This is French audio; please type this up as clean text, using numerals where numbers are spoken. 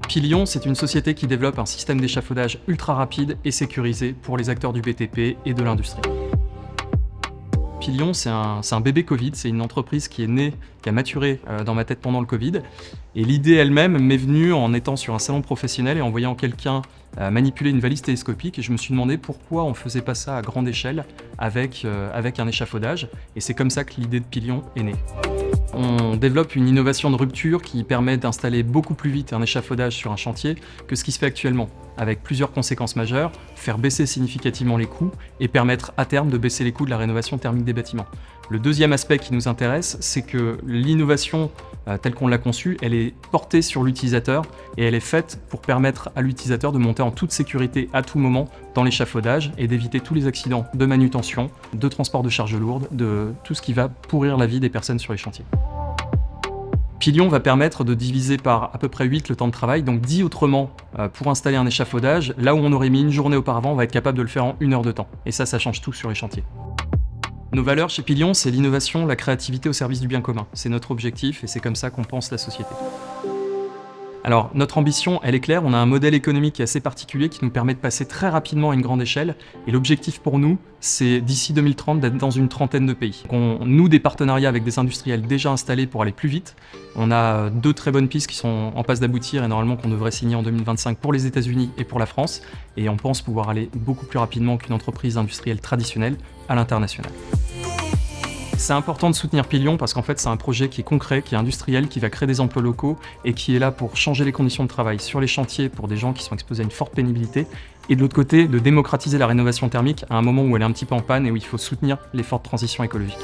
Pilion, c'est une société qui développe un système d'échafaudage ultra rapide et sécurisé pour les acteurs du BTP et de l'industrie. Pilion, c'est un bébé Covid, c'est une entreprise qui est née, qui a maturé dans ma tête pendant le Covid. Et l'idée elle-même m'est venue en étant sur un salon professionnel et en voyant quelqu'un manipuler une valise télescopique. Et je me suis demandé pourquoi on ne faisait pas ça à grande échelle avec un échafaudage. Et c'est comme ça que l'idée de Pilion est née. On développe une innovation de rupture qui permet d'installer beaucoup plus vite un échafaudage sur un chantier que ce qui se fait actuellement, avec plusieurs conséquences majeures, faire baisser significativement les coûts et permettre à terme de baisser les coûts de la rénovation thermique des bâtiments. Le deuxième aspect qui nous intéresse, c'est que l'innovation telle qu'on l'a conçue, elle est portée sur l'utilisateur et elle est faite pour permettre à l'utilisateur de monter en toute sécurité à tout moment dans l'échafaudage et d'éviter tous les accidents de manutention, de transport de charges lourdes, de tout ce qui va pourrir la vie des personnes sur les chantiers. Pilion va permettre de diviser par à peu près 8 le temps de travail, donc dit autrement, pour installer un échafaudage, là où on aurait mis une journée auparavant, on va être capable de le faire en 1 heure de temps. Et ça change tout sur les chantiers. Nos valeurs chez Pilion, c'est l'innovation, la créativité au service du bien commun. C'est notre objectif et c'est comme ça qu'on pense la société. Alors, notre ambition, elle est claire, on a un modèle économique qui est assez particulier qui nous permet de passer très rapidement à une grande échelle. Et l'objectif pour nous, c'est d'ici 2030 d'être dans une trentaine de pays. On noue des partenariats avec des industriels déjà installés pour aller plus vite. On a 2 très bonnes pistes qui sont en passe d'aboutir et normalement qu'on devrait signer en 2025 pour les États-Unis et pour la France. Et on pense pouvoir aller beaucoup plus rapidement qu'une entreprise industrielle traditionnelle à l'international. C'est important de soutenir Pilion parce qu'en fait c'est un projet qui est concret, qui est industriel, qui va créer des emplois locaux et qui est là pour changer les conditions de travail sur les chantiers pour des gens qui sont exposés à une forte pénibilité et de l'autre côté de démocratiser la rénovation thermique à un moment où elle est un petit peu en panne et où il faut soutenir l'effort de transition écologique.